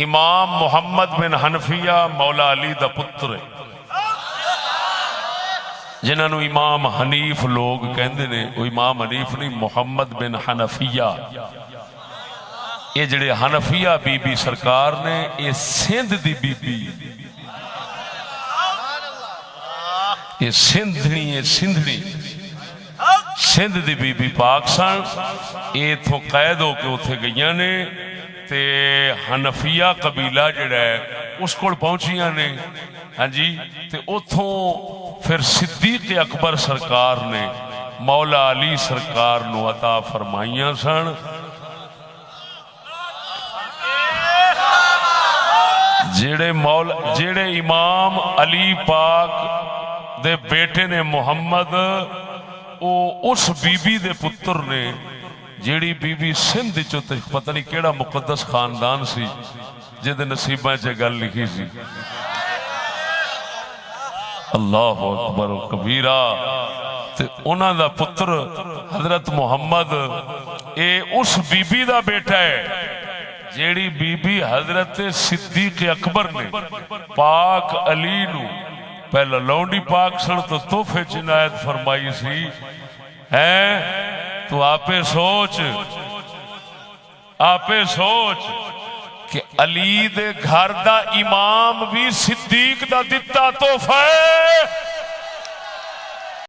امام محمد بن حنفیہ مولا علی دا پتر ہے، جنہاں نو امام حنیف لوگ کہندے نے، وہ امام حنیف نہیں، محمد بن حنفیہ۔ یہ جڑے حنفیہ بی بی سرکار نے، یہ سندھ دی بی بی، یہ سندھنی، یہ سندھنی سندھ دی بی بی پاک سن۔ یہ تھو قید ہو کے اتھے گئیاں نے تے حنفیہ قبیلہ جڑا ہے اس کو پہنچیاں نے، ہاں جی، تے اتھوں پھر صدیق اکبر سرکار نے مولا علی سرکار نو عطا فرمائیاں سن۔ جڑے امام علی پاک دے بیٹے نے محمد، او اس بی بی دے پتر نے، جیڑی بی بی سندھ چو پتہ نہیں کیڑا مقدس خاندان سی جدے نصیبہ چے گل لکھی سی۔ اللہ اکبر و کبیرہ۔ تے انہاں دا پتر حضرت محمد اے اس بی بی دا بیٹا ہے جیڑی بی بی حضرت صدیق اکبر نے پاک علی نو پہلا لونڈی پاک سن تو تحفے عنایت فرمائی سی۔ ہیں تو آپے سوچ کہ علی دے گھر دا امام بھی صدیق دا دتا تحفہ ہے۔